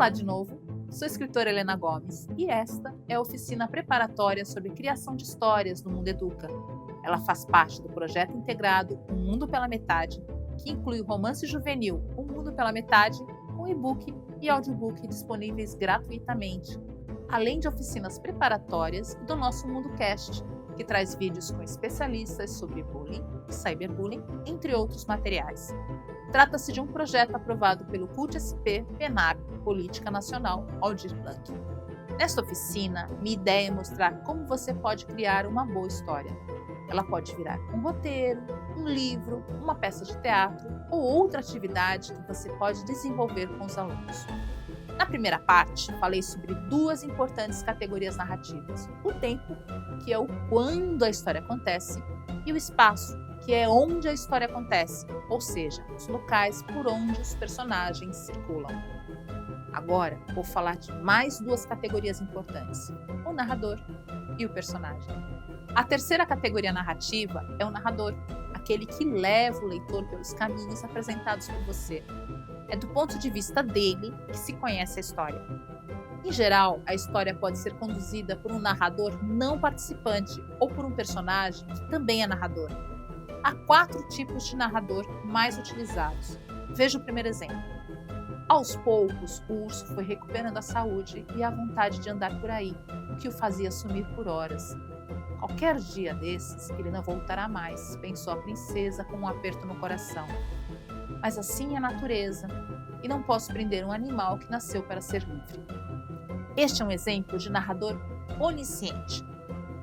Olá de novo, sou a escritora Helena Gomes e esta é a oficina preparatória sobre criação de histórias do Mundo Educa. Ela faz parte do projeto integrado Um Mundo pela Metade, que inclui o romance juvenil Um Mundo pela Metade, com e-book e audiobook disponíveis gratuitamente, além de oficinas preparatórias do nosso Mundo Cast, que traz vídeos com especialistas sobre bullying e cyberbullying, entre outros materiais. Trata-se de um projeto aprovado pelo CUT-SP PNAB, Política Nacional Aldir Blanc. Nesta oficina, minha ideia é mostrar como você pode criar uma boa história. Ela pode virar um roteiro, um livro, uma peça de teatro ou outra atividade que você pode desenvolver com os alunos. Na primeira parte, falei sobre duas importantes categorias narrativas: o tempo, que é o quando a história acontece, e o espaço, que é onde a história acontece, ou seja, os locais por onde os personagens circulam. Agora, vou falar de mais duas categorias importantes: o narrador e o personagem. A terceira categoria narrativa é o narrador, aquele que leva o leitor pelos caminhos apresentados por você. É do ponto de vista dele que se conhece a história. Em geral, a história pode ser conduzida por um narrador não participante ou por um personagem que também é narrador. Há 4 tipos de narrador mais utilizados. Veja o primeiro exemplo. Aos poucos, o urso foi recuperando a saúde e a vontade de andar por aí, o que o fazia sumir por horas. Qualquer dia desses, ele não voltará mais, pensou a princesa com um aperto no coração. Mas assim é a natureza, e não posso prender um animal que nasceu para ser livre. Este é um exemplo de narrador onisciente.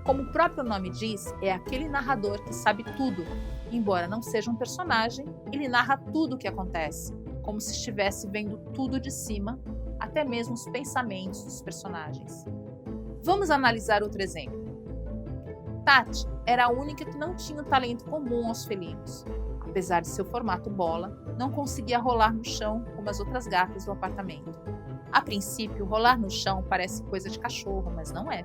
Como o próprio nome diz, é aquele narrador que sabe tudo. Embora não seja um personagem, ele narra tudo o que acontece, como se estivesse vendo tudo de cima, até mesmo os pensamentos dos personagens. Vamos analisar outro exemplo. Tati era a única que não tinha o talento comum aos felinos. Apesar de seu formato bola, não conseguia rolar no chão como as outras gatas do apartamento. A princípio, rolar no chão parece coisa de cachorro, mas não é.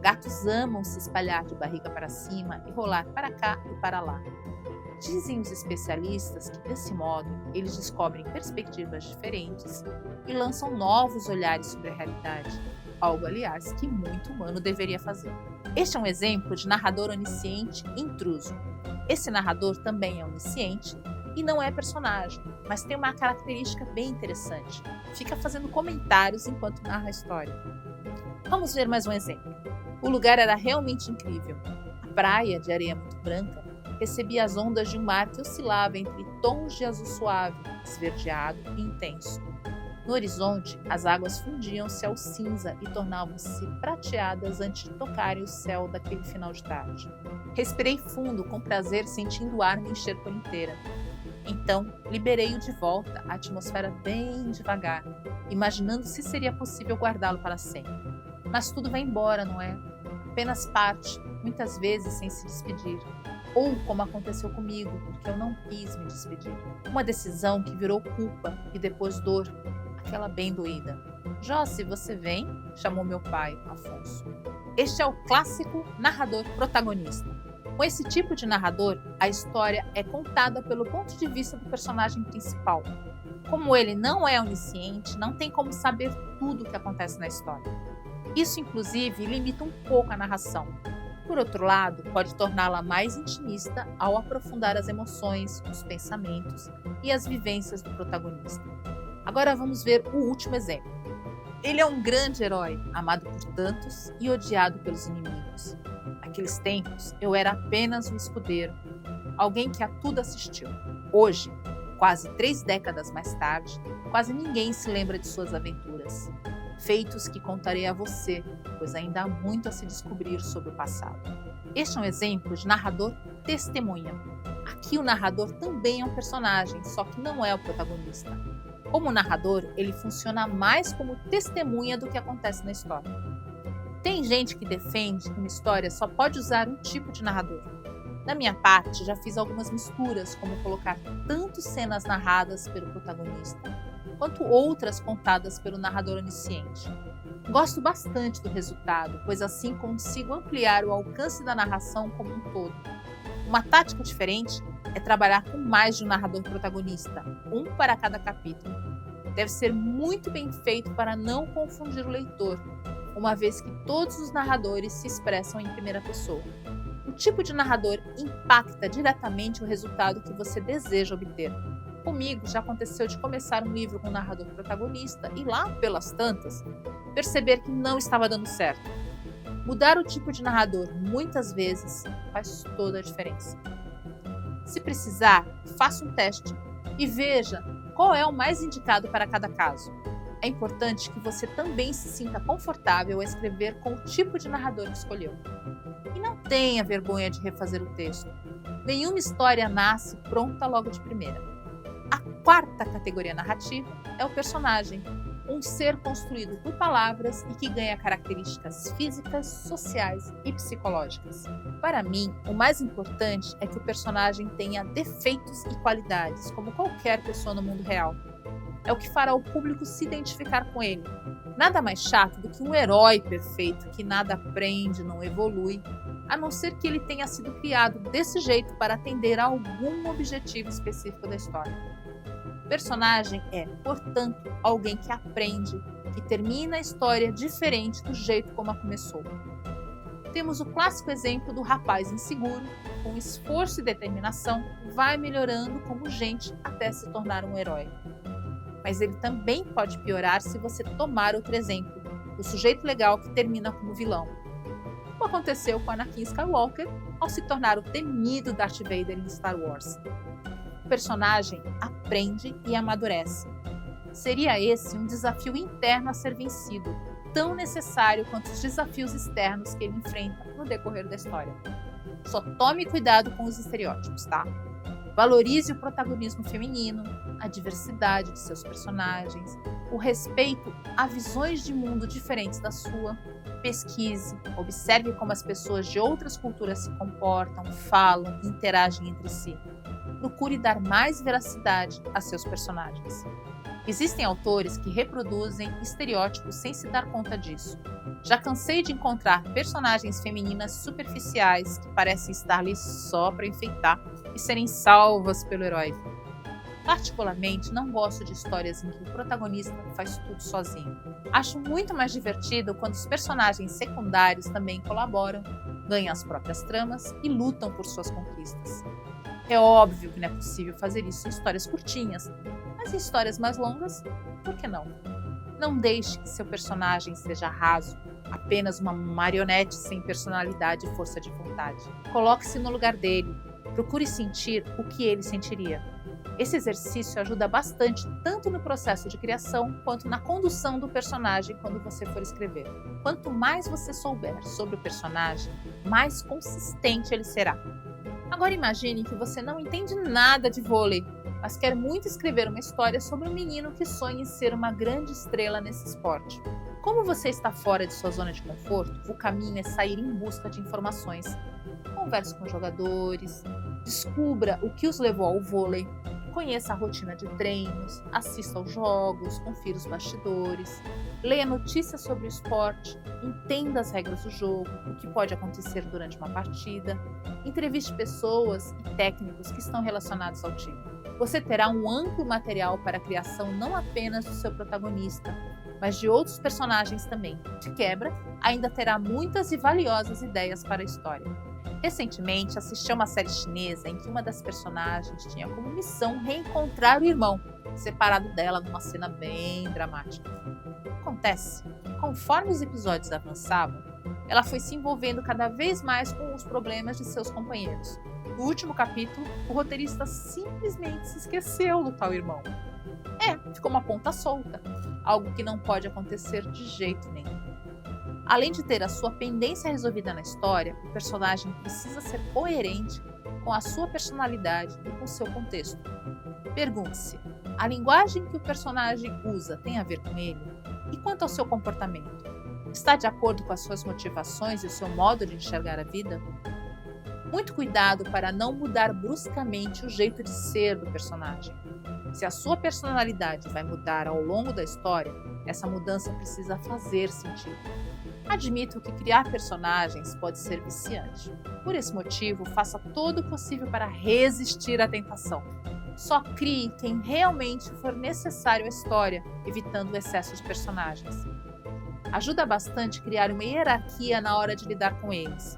Gatos amam se espalhar de barriga para cima e rolar para cá e para lá. Dizem os especialistas que, desse modo, eles descobrem perspectivas diferentes e lançam novos olhares sobre a realidade, algo, aliás, que muito humano deveria fazer. Este é um exemplo de narrador onisciente intruso. Esse narrador também é onisciente e não é personagem, mas tem uma característica bem interessante. Fica fazendo comentários enquanto narra a história. Vamos ver mais um exemplo. O lugar era realmente incrível. A praia, de areia muito branca, recebia as ondas de um mar que oscilava entre tons de azul suave, esverdeado e intenso. No horizonte, as águas fundiam-se ao cinza e tornavam-se prateadas antes de tocarem o céu daquele final de tarde. Respirei fundo, com prazer, sentindo o ar me encher por inteira. Então, liberei-o de volta à atmosfera bem devagar, imaginando se seria possível guardá-lo para sempre. Mas tudo vai embora, não é? Apenas parte, muitas vezes sem se despedir. Ou como aconteceu comigo, porque eu não quis me despedir. Uma decisão que virou culpa e depois dor, aquela bem doída. Josi, você vem? Chamou meu pai, Afonso. Este é o clássico narrador protagonista. Com esse tipo de narrador, a história é contada pelo ponto de vista do personagem principal. Como ele não é onisciente, não tem como saber tudo o que acontece na história. Isso, inclusive, limita um pouco a narração. Por outro lado, pode torná-la mais intimista ao aprofundar as emoções, os pensamentos e as vivências do protagonista. Agora vamos ver o último exemplo. Ele é um grande herói, amado por tantos e odiado pelos inimigos. Naqueles tempos, eu era apenas um escudeiro, alguém que a tudo assistiu. Hoje, quase 3 décadas mais tarde, quase ninguém se lembra de suas aventuras. Feitos que contarei a você, pois ainda há muito a se descobrir sobre o passado. Este é um exemplo de narrador testemunha. Aqui o narrador também é um personagem, só que não é o protagonista. Como narrador, ele funciona mais como testemunha do que acontece na história. Tem gente que defende que uma história só pode usar um tipo de narrador. Da minha parte, já fiz algumas misturas, como colocar tanto cenas narradas pelo protagonista, quanto outras contadas pelo narrador onisciente. Gosto bastante do resultado, pois assim consigo ampliar o alcance da narração como um todo. Uma tática diferente é trabalhar com mais de um narrador protagonista, um para cada capítulo. deve ser muito bem feito para não confundir o leitor, uma vez que todos os narradores se expressam em primeira pessoa. O tipo de narrador impacta diretamente o resultado que você deseja obter. Comigo já aconteceu de começar um livro com um narrador protagonista e lá, pelas tantas, perceber que não estava dando certo. Mudar o tipo de narrador muitas vezes faz toda a diferença. Se precisar, faça um teste e veja qual é o mais indicado para cada caso. É importante que você também se sinta confortável a escrever com o tipo de narrador que escolheu. E não tenha vergonha de refazer o texto. Nenhuma história nasce pronta logo de primeira. A quarta categoria narrativa é o personagem, um ser construído por palavras e que ganha características físicas, sociais e psicológicas. Para mim, o mais importante é que o personagem tenha defeitos e qualidades, como qualquer pessoa no mundo real. É o que fará o público se identificar com ele. Nada mais chato do que um herói perfeito que nada aprende, não evolui, a não ser que ele tenha sido criado desse jeito para atender a algum objetivo específico da história. O personagem é, portanto, alguém que aprende, que termina a história diferente do jeito como a começou. Temos o clássico exemplo do rapaz inseguro, com esforço e determinação, vai melhorando como gente até se tornar um herói. Mas ele também pode piorar se você tomar outro exemplo, o sujeito legal que termina como vilão. Como aconteceu com Anakin Skywalker ao se tornar o temido Darth Vader em Star Wars. O personagem aprende e amadurece. Seria esse um desafio interno a ser vencido, tão necessário quanto os desafios externos que ele enfrenta no decorrer da história. Só tome cuidado com os estereótipos, tá? Valorize o protagonismo feminino, a diversidade de seus personagens, o respeito a visões de mundo diferentes da sua. Pesquise, observe como as pessoas de outras culturas se comportam, falam e interagem entre si. Procure dar mais veracidade a seus personagens. Existem autores que reproduzem estereótipos sem se dar conta disso. Já cansei de encontrar personagens femininas superficiais que parecem estar ali só para enfeitar e serem salvas pelo herói. Particularmente, não gosto de histórias em que o protagonista faz tudo sozinho. Acho muito mais divertido quando os personagens secundários também colaboram, ganham as próprias tramas e lutam por suas conquistas. É óbvio que não é possível fazer isso em histórias curtinhas, mas em histórias mais longas, por que não? Não deixe que seu personagem seja raso, apenas uma marionete sem personalidade e força de vontade. Coloque-se no lugar dele, procure sentir o que ele sentiria. Esse exercício ajuda bastante tanto no processo de criação quanto na condução do personagem quando você for escrever. Quanto mais você souber sobre o personagem, mais consistente ele será. Agora imagine que você não entende nada de vôlei, mas quer muito escrever uma história sobre um menino que sonha em ser uma grande estrela nesse esporte. Como você está fora de sua zona de conforto, o caminho é sair em busca de informações. Converse com jogadores, descubra o que os levou ao vôlei, conheça a rotina de treinos, assista aos jogos, confira os bastidores, leia notícias sobre o esporte, entenda as regras do jogo, o que pode acontecer durante uma partida, entreviste pessoas e técnicos que estão relacionados ao time. Você terá um amplo material para a criação não apenas do seu protagonista, mas de outros personagens também. De quebra, ainda terá muitas e valiosas ideias para a história. Recentemente, assisti a uma série chinesa em que uma das personagens tinha como missão reencontrar o irmão, separado dela numa cena bem dramática. Acontece que, conforme os episódios avançavam, ela foi se envolvendo cada vez mais com os problemas de seus companheiros. No último capítulo, o roteirista simplesmente se esqueceu do tal irmão. Ficou uma ponta solta, algo que não pode acontecer de jeito nenhum. Além de ter a sua pendência resolvida na história, o personagem precisa ser coerente com a sua personalidade e com o seu contexto. Pergunte-se, a linguagem que o personagem usa tem a ver com ele? E quanto ao seu comportamento? Está de acordo com as suas motivações e o seu modo de enxergar a vida? Muito cuidado para não mudar bruscamente o jeito de ser do personagem. Se a sua personalidade vai mudar ao longo da história, essa mudança precisa fazer sentido. Admito que criar personagens pode ser viciante. Por esse motivo, faça todo o possível para resistir à tentação. Só crie quem realmente for necessário à história, evitando o excesso de personagens. Ajuda bastante criar uma hierarquia na hora de lidar com eles.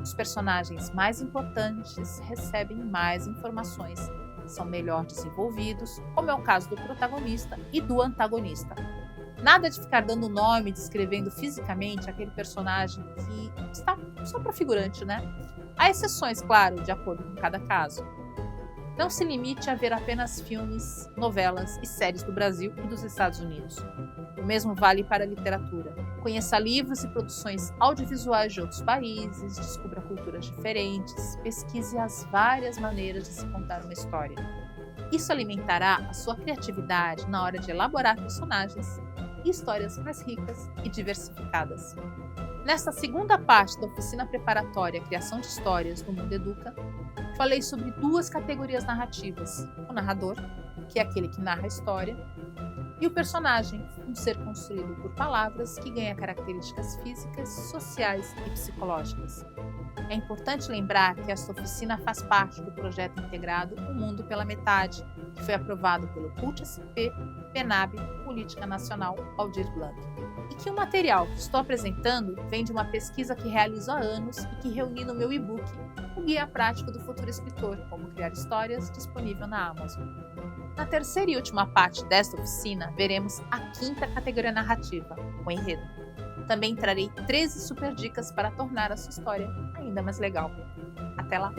Os personagens mais importantes recebem mais informações, são melhor desenvolvidos, como é o caso do protagonista e do antagonista. Nada de ficar dando nome, descrevendo fisicamente aquele personagem que está só para figurante, né? Há exceções, claro, de acordo com cada caso. Não se limite a ver apenas filmes, novelas e séries do Brasil e dos Estados Unidos. O mesmo vale para a literatura. Conheça livros e produções audiovisuais de outros países, descubra culturas diferentes, pesquise as várias maneiras de se contar uma história. Isso alimentará a sua criatividade na hora de elaborar personagens e histórias mais ricas e diversificadas. Nesta segunda parte da oficina preparatória Criação de Histórias do Mundo Educa, falei sobre duas categorias narrativas: o narrador, que é aquele que narra a história, e o personagem, um ser construído por palavras que ganha características físicas, sociais e psicológicas. É importante lembrar que esta oficina faz parte do projeto integrado O Mundo pela Metade, que foi aprovado pelo CUT-SP, PENAB, Política Nacional Aldir Blanc. E que o material que estou apresentando vem de uma pesquisa que realizo há anos e que reuni no meu e-book, o Guia Prático do Futuro Escritor, Como Criar Histórias, disponível na Amazon. Na terceira e última parte desta oficina, veremos a quinta categoria narrativa, o enredo. Também trarei 13 super dicas para tornar a sua história ainda mais legal. Até lá!